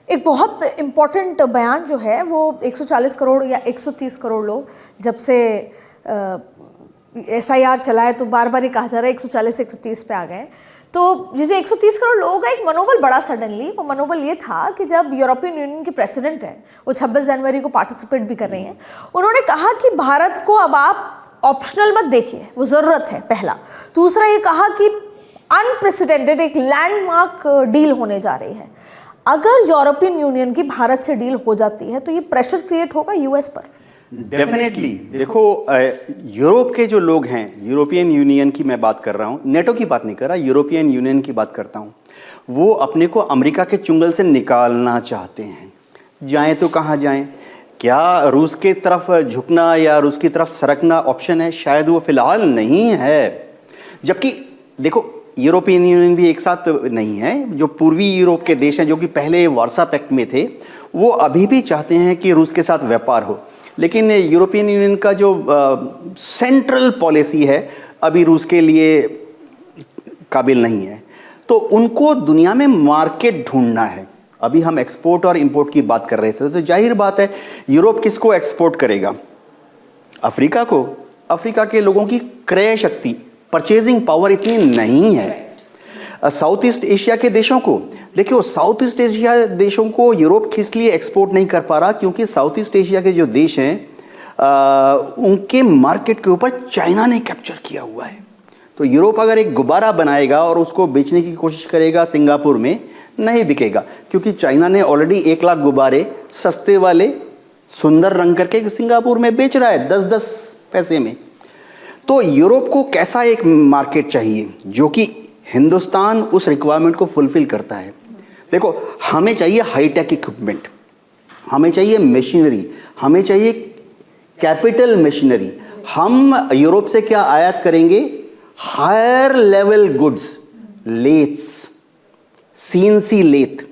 एक बहुत इम्पॉर्टेंट बयान जो है वो 140 करोड़ या 130 करोड़ लोग, जब से SIR चला है तो बार बार ये कहा जा रहा है 140 130 पे आ गए। तो ये जो 130 करोड़ लोगों का एक मनोबल बढ़ा सडनली, वो मनोबल ये था कि जब यूरोपियन यूनियन के प्रेसिडेंट हैं, वो 26 जनवरी को पार्टिसिपेट भी कर रही हैं, उन्होंने कहा कि भारत को अब आप ऑप्शनल मत देखिए, वो ज़रूरत है, पहला। दूसरा ये कहा कि अनप्रेसिडेंटेड एक लैंडमार्क डील होने जा रही है। अगर यूरोपियन यूनियन की भारत से डील हो जाती है तो ये प्रेशर क्रिएट होगा US पर। डेफिनेटली। देखो, यूरोप के जो लोग हैं, यूरोपियन यूनियन की मैं बात कर रहा हूँ, नेटो की बात नहीं कर रहा, यूरोपियन यूनियन की बात करता हूँ, वो अपने को अमेरिका के चुंगल से निकालना चाहते हैं। जाएं तो कहाँ जाएं? क्या रूस के तरफ झुकना या रूस की तरफ सरकना ऑप्शन है? शायद वो फिलहाल नहीं है। जबकि देखो, यूरोपियन यूनियन भी एक साथ नहीं है। जो पूर्वी यूरोप के देश हैं, जो कि पहले वार्सा पैक्ट में थे, वो अभी भी चाहते हैं कि रूस के साथ व्यापार हो, लेकिन यूरोपियन यूनियन का जो सेंट्रल पॉलिसी है अभी रूस के लिए काबिल नहीं है। तो उनको दुनिया में मार्केट ढूंढना है। अभी हम एक्सपोर्ट और इंपोर्ट की बात कर रहे थे, तो जाहिर बात है यूरोप किसको एक्सपोर्ट करेगा? अफ्रीका को। अफ्रीका के लोगों की क्रय शक्ति, परचेजिंग पावर इतनी नहीं है। साउथ ईस्ट एशिया के देशों को देखिए, साउथ ईस्ट एशिया देशों को यूरोप किस लिए एक्सपोर्ट नहीं कर पा रहा? क्योंकि साउथ ईस्ट एशिया के जो देश हैं उनके मार्केट के ऊपर चाइना ने कैप्चर किया हुआ है। तो यूरोप अगर एक गुब्बारा बनाएगा और उसको बेचने की कोशिश करेगा सिंगापुर में, नहीं बिकेगा, क्योंकि चाइना ने ऑलरेडी 1 लाख गुब्बारे सस्ते वाले सुंदर रंग करके सिंगापुर में बेच रहा है 10-10 पैसे में। तो यूरोप को कैसा एक मार्केट चाहिए जो कि हिंदुस्तान उस रिक्वायरमेंट को फुलफिल करता है? देखो, हमें चाहिए हाईटेक इक्विपमेंट, हमें चाहिए मशीनरी, हमें चाहिए कैपिटल मशीनरी। हम यूरोप से क्या आयात करेंगे? Higher level goods, lathes, CNC lathe.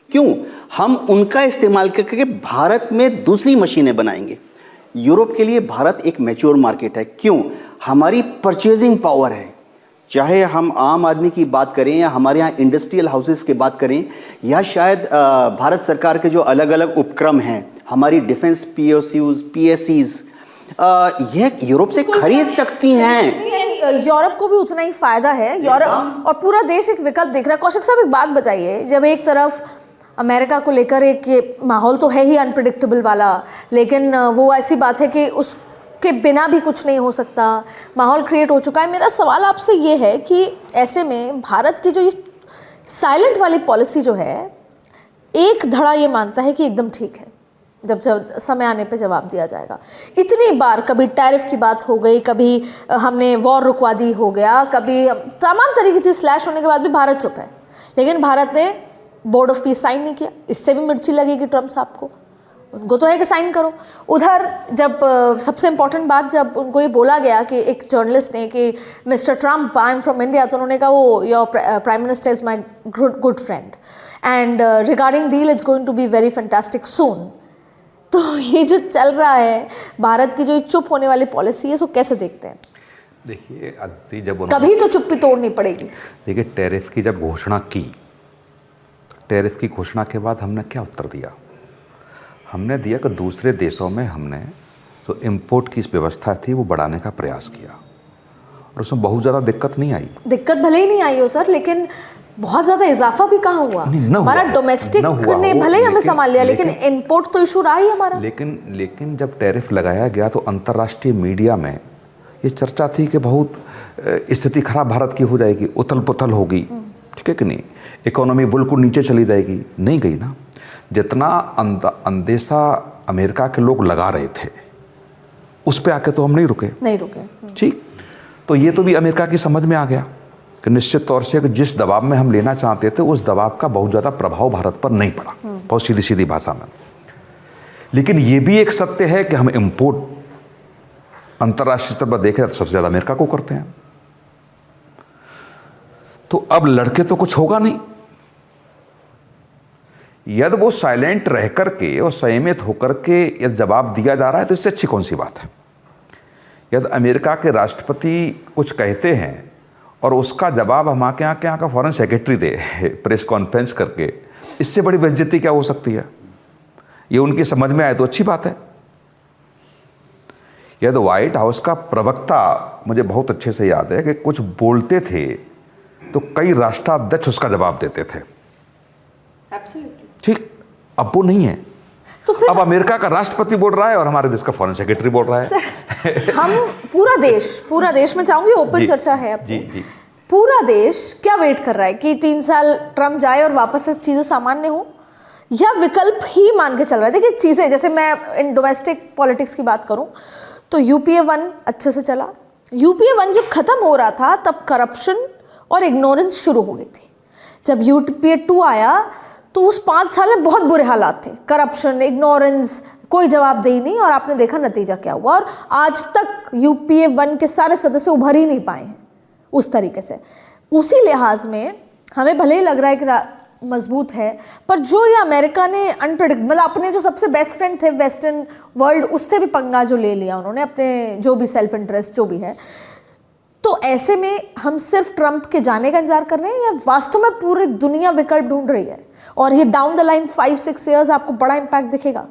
क्यों? हम उनका इस्तेमाल करके भारत में दूसरी मशीनें बनाएंगे। यूरोप के लिए भारत एक मैच्योर मार्केट है। क्यों? हमारी परचेजिंग पावर है। चाहे हम आम आदमी की बात करें या हमारे यहाँ इंडस्ट्रियल हाउसेस की बात करें, या शायद भारत सरकार के जो अलग अलग उपक्रम हैं, हमारी डिफेंस PSUs, PSCs, यह यूरोप से खरीद सकती हैं। यूरोप को भी उतना ही फायदा है। यूरोप और पूरा देश एक विकल्प देख रहा है। कौशिक साहब, एक बात बताइए, जब एक तरफ अमेरिका को लेकर एक ये माहौल तो है ही अनप्रिडिक्टेबल वाला, लेकिन वो ऐसी बात है कि उस के बिना भी कुछ नहीं हो सकता, माहौल क्रिएट हो चुका है। मेरा सवाल आपसे ये है कि ऐसे में भारत की जो ये साइलेंट वाली पॉलिसी जो है, एक धड़ा ये मानता है कि एकदम ठीक है, जब समय आने पे जवाब दिया जाएगा। इतनी बार कभी टैरिफ की बात हो गई, कभी हमने वॉर रुकवा दी हो गया, कभी तमाम तरीके की चीज़ स्लैश होने के बाद भी भारत चुप है। लेकिन भारत ने बोर्ड ऑफ पीस साइन नहीं किया। इससे भी मिर्ची लगेगी ट्रम्प साहब को, उनको तो है कि साइन करो। उधर जब सबसे इम्पोर्टेंट बात, जब उनको ये बोला गया कि एक जर्नलिस्ट ने कि mister Trump, I am from India, तो उन्होंने कहा वो your prime minister is my good friend and regarding deal it's going to be very fantastic soon. तो ये जो चल रहा है, भारत की जो चुप होने वाली पॉलिसी है, इसको कैसे देखते हैं? देखिए, जब कभी तो चुप्पी तोड़नी पड़ेगी। देखिए, टैरिफ की जब घोषणा की, टैरिफ की घोषणा के बाद हमने क्या उत्तर दिया? हमने दिया कि दूसरे देशों में हमने जो इंपोर्ट की व्यवस्था थी वो बढ़ाने का प्रयास किया, और उसमें बहुत ज़्यादा दिक्कत नहीं आई। दिक्कत भले ही नहीं आई हो सर, लेकिन बहुत ज़्यादा इजाफा भी कहाँ हुआ? हमारा डोमेस्टिक ने भले ही हमें संभाल लिया, लेकिन इंपोर्ट तो इशू रहा ही हमारा। लेकिन जब टैरिफ लगाया गया तो अंतर्राष्ट्रीय मीडिया में ये चर्चा थी कि बहुत स्थिति खराब भारत की हो जाएगी, उथल पुथल होगी, ठीक है कि नहीं, इकोनॉमी बिल्कुल नीचे चली जाएगी। नहीं गई ना। जितना अंदेशा अमेरिका के लोग लगा रहे थे, उस पे आके तो हम नहीं रुके। ठीक, तो ये तो भी अमेरिका की समझ में आ गया कि निश्चित तौर से कि जिस दबाव में हम लेना चाहते थे, उस दबाव का बहुत ज़्यादा प्रभाव भारत पर नहीं पड़ा, बहुत सीधी सीधी भाषा में। लेकिन ये भी एक सत्य है कि हम इंपोर्ट अंतर्राष्ट्रीय स्तर पर देखें तो सबसे ज़्यादा अमेरिका को करते हैं। तो अब लड़के तो कुछ होगा नहीं। यदि वो साइलेंट रह करके और संयमित होकर के यदि जवाब दिया जा रहा है तो इससे अच्छी कौन सी बात है? यदि अमेरिका के राष्ट्रपति कुछ कहते हैं और उसका जवाब हम यहाँ का फॉरेन सेक्रेटरी दे प्रेस कॉन्फ्रेंस करके, इससे बड़ी बेइज्जती क्या हो सकती है? ये उनकी समझ में आए तो अच्छी बात है। यह तो व्हाइट हाउस का प्रवक्ता, मुझे बहुत अच्छे से याद है कि कुछ बोलते थे तो कई राष्ट्राध्यक्ष उसका जवाब देते थे। ठीक, अब वो नहीं है। तो फिर अब अमेरिका का राष्ट्रपति बोल रहा है और हमारे देश का फॉरेन सेक्रेटरी बोल रहा है। हम पूरा देश में चाहूंगी ओपन चर्चा है अब। जी जी। पूरा देश क्या वेट कर रहा है कि 3 साल ट्रम्प जाए और वापस से चीजें सामान्य हो, या विकल्प ही मान के चल रहा है? देखिए चीजें, जैसे मैं इन डोमेस्टिक पॉलिटिक्स की बात करूं तो यूपीए 1 अच्छे से चला। यूपीए 1 जब खत्म हो रहा था तब करप्शन और इग्नोरेंस शुरू हो गई थी। जब यूपीए 2 आया तो उस 5 साल में बहुत बुरे हालात थे, करप्शन, इग्नोरेंस, कोई जवाबदेही नहीं, और आपने देखा नतीजा क्या हुआ। और आज तक यूपीए 1 के सारे सदस्य उभर ही नहीं पाए हैं उस तरीके से। उसी लिहाज में हमें भले ही लग रहा है कि मजबूत है, पर जो ये अमेरिका ने अनप्रेडिक्टेबल, मतलब अपने जो सबसे बेस्ट फ्रेंड थे वेस्टर्न वर्ल्ड, उससे भी पंगा जो ले लिया उन्होंने, अपने जो भी सेल्फ इंटरेस्ट जो भी है, तो ऐसे में हम सिर्फ ट्रंप के जाने का इंतजार कर रहे हैं या वास्तव में पूरी दुनिया विकल्प ढूंढ रही है और ये डाउन द लाइन 5-6 ईयर्स आपको बड़ा इम्पैक्ट दिखेगा?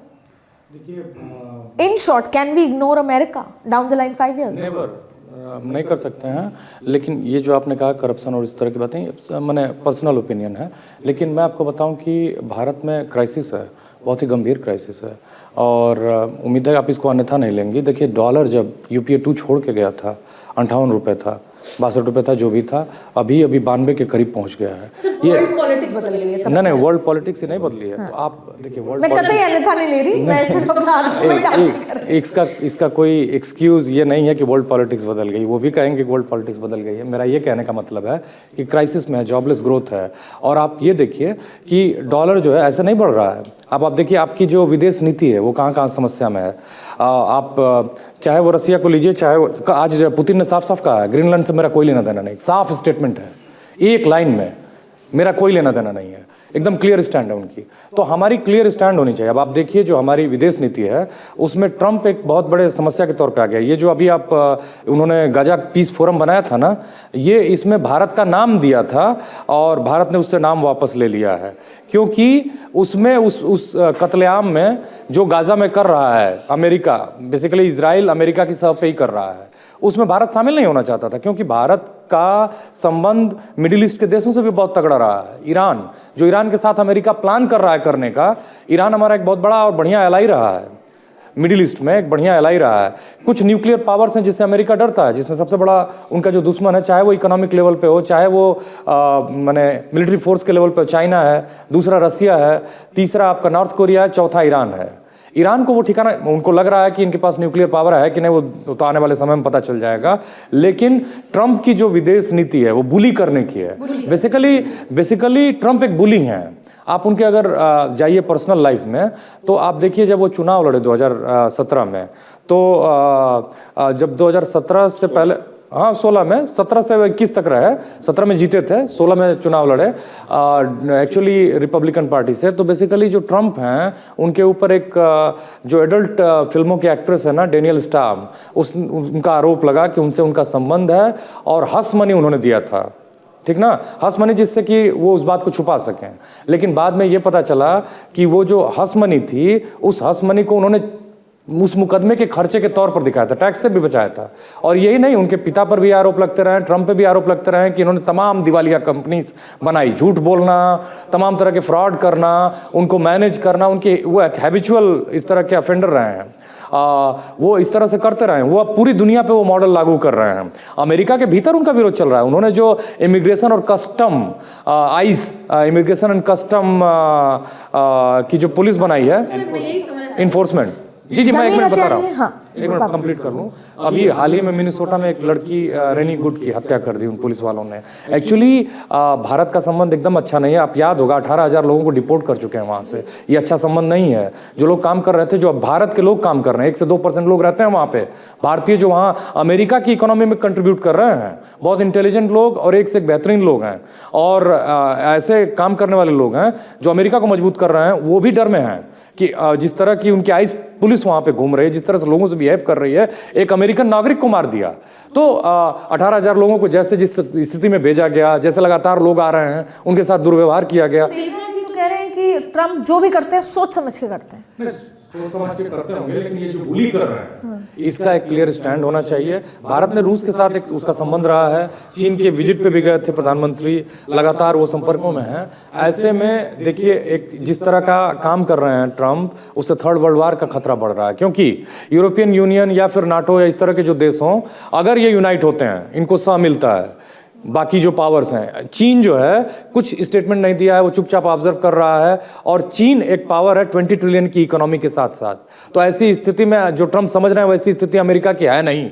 In short, can we ignore America down the line 5 years? Never, नहीं कर सकते हैं। लेकिन ये जो आपने कहा करप्शन और इस तरह की बातें, मैंने पर्सनल ओपिनियन है, लेकिन मैं आपको बताऊं कि भारत में क्राइसिस है, बहुत ही गंभीर क्राइसिस है, और उम्मीद है आप इसको अन्यथा नहीं लेंगी। देखिए डॉलर जब यूपीए 2 छोड़ के गया था 58 रुपये था, 62 रुपये था, जो भी था, अभी 92 के करीब पहुंच गया है। ये वर्ल्ड पॉलिटिक्स बदल गई है। नहीं, वर्ल्ड पॉलिटिक्स ही नहीं बदली है। तो आप देखिए वर्ल्ड, मैं कतई अन्यथा नहीं ले रही, मैं सिर्फ अपना आर्गुमेंट आपसे कर रही हूं। इसका कोई एक्सक्यूज ये नहीं है कि वर्ल्ड पॉलिटिक्स बदल गई। वो भी कहेंगे कि वर्ल्ड पॉलिटिक्स बदल गई है। मेरा ये कहने का मतलब है कि क्राइसिस में है, जॉबलेस ग्रोथ है, और आप ये देखिए कि डॉलर जो है ऐसे नहीं बढ़ रहा है। अब आप देखिए आपकी जो विदेश नीति है वो कहाँ कहाँ समस्या में है। आप चाहे वो रसिया को लीजिए, चाहे वो, आज पुतिन ने साफ साफ कहा है ग्रीनलैंड से मेरा कोई लेना देना नहीं। साफ स्टेटमेंट है, एक लाइन में, मेरा कोई लेना देना नहीं है। एकदम क्लियर स्टैंड है उनकी। तो हमारी क्लियर स्टैंड होनी चाहिए। अब आप देखिए जो हमारी विदेश नीति है उसमें ट्रंप एक बहुत बड़े समस्या के तौर पे आ गया। ये जो अभी आप उन्होंने गाजा पीस फोरम बनाया था ना, ये इसमें भारत का नाम दिया था और भारत ने उससे नाम वापस ले लिया है, क्योंकि उसमें उस कत्लेआम में जो गाजा में कर रहा है अमेरिका, बेसिकली इजराइल अमेरिका की सह पे ही कर रहा है, उसमें भारत शामिल नहीं होना चाहता था, क्योंकि भारत का संबंध मिडिल ईस्ट के देशों से भी बहुत तगड़ा रहा है। ईरान, जो ईरान के साथ अमेरिका प्लान कर रहा है करने का, ईरान हमारा एक बहुत बड़ा और बढ़िया एलाई रहा है मिडिल ईस्ट में, एक बढ़िया एलाई रहा है। कुछ न्यूक्लियर पावर्स हैं जिससे अमेरिका डरता है, जिसमें सबसे बड़ा उनका जो दुश्मन है, चाहे वो इकोनॉमिक लेवल पे हो, चाहे वो माने मिलिट्री फोर्स के लेवल पे, चाइना है, दूसरा रसिया है, तीसरा आपका नॉर्थ कोरिया है, चौथा ईरान है। ईरान को वो ठिकाना, उनको लग रहा है कि इनके पास न्यूक्लियर पावर है कि नहीं, वो तो आने वाले समय में पता चल जाएगा। लेकिन ट्रंप की जो विदेश नीति है वो बुली करने की है। बेसिकली ट्रंप एक बुली हैं। आप उनके अगर जाइए पर्सनल लाइफ में तो आप देखिए जब वो चुनाव लड़े 2017 में, तो जब 2017 से पहले, हाँ 16 में, 17 से 21 तक रहे, 17 में जीते थे, 16 में चुनाव लड़े एक्चुअली रिपब्लिकन पार्टी से। तो बेसिकली जो ट्रंप हैं उनके ऊपर एक जो एडल्ट फिल्मों के एक्ट्रेस है ना, डेनियल स्टाम, उनका आरोप लगा कि उनसे उनका संबंध है और हस मनी उन्होंने दिया था, ठीक ना, हस मनी, जिससे कि वो उस बात को छुपा सकें। लेकिन बाद में ये पता चला कि वो जो हस मनी थी, उस हस मनी को उन्होंने उस मुकदमे के खर्चे के तौर पर दिखाया था, टैक्स से भी बचाया था। और यही नहीं, उनके पिता पर भी आरोप लगते रहे, ट्रंप पे भी आरोप लगते रहे कि इन्होंने तमाम दिवालिया कंपनीज बनाई, झूठ बोलना, तमाम तरह के फ्रॉड करना, उनको मैनेज करना, उनके वो हैबिचुअल इस तरह के ऑफेंडर रहे हैं। वो इस तरह से करते रहे, वो अब पूरी दुनिया पे वो मॉडल लागू कर रहे हैं। अमेरिका के भीतर उनका विरोध चल रहा है। उन्होंने जो इमिग्रेशन और कस्टम इमिग्रेशन एंड कस्टम की जो पुलिस बनाई है, इन्फोर्समेंट, जी मैं 1 मिनट बता रहा हूँ, हाँ, 1 मिनट कंप्लीट कर लूँ। अभी हाल ही में मिनेसोटा में एक लड़की रेनी गुड की हत्या कर दी उन पुलिस वालों ने। एक्चुअली भारत का संबंध एकदम अच्छा नहीं है। आप याद होगा 18,000 लोगों को डिपोर्ट कर चुके हैं वहाँ से। ये अच्छा संबंध नहीं है। जो लोग काम कर रहे थे, जो भारत के लोग काम कर रहे हैं, 1 से 2% लोग रहते हैं वहाँ पे भारतीय, जो वहाँ अमेरिका की इकोनॉमी में कंट्रीब्यूट कर रहे हैं, बहुत इंटेलिजेंट लोग और एक से एक बेहतरीन लोग हैं, और ऐसे काम करने वाले लोग हैं जो अमेरिका को मजबूत कर रहे हैं। वो भी डर में हैं कि जिस तरह की उनकी आइस पुलिस वहाँ पे घूम रही है, जिस तरह से लोगों से बिहेव कर रही है, एक अमेरिकन नागरिक को मार दिया। तो 18,000 लोगों को जैसे जिस स्थिति में भेजा गया, जैसे लगातार लोग आ रहे हैं, उनके साथ दुर्व्यवहार किया गया। देवराज जी तो कह रहे हैं कि ट्रम्प जो भी करते हैं सोच समझ के करते हैं? सोच समझ के करते होंगे, लेकिन ये जो बुली कर रहे हैं इसका एक क्लियर स्टैंड होना चाहिए। भारत ने रूस के साथ एक उसका संबंध रहा है, चीन के विजिट पे भी गए थे प्रधानमंत्री, लगातार वो संपर्कों में हैं। ऐसे में देखिए एक जिस तरह का काम कर रहे हैं ट्रम्प, उससे थर्ड वर्ल्ड वार का खतरा बढ़ रहा है, क्योंकि यूरोपियन यूनियन या फिर नाटो या इस तरह के जो देश हों, अगर ये यूनाइट होते हैं, इनको साथ मिलता है, बाकी जो पावर्स हैं, चीन जो है कुछ स्टेटमेंट नहीं दिया है, वो चुपचाप ऑब्जर्व कर रहा है, और चीन एक पावर है 20 ट्रिलियन की इकोनॉमी के साथ साथ। तो ऐसी स्थिति में जो ट्रम्प समझ रहे हैं वैसी स्थिति अमेरिका की है नहीं।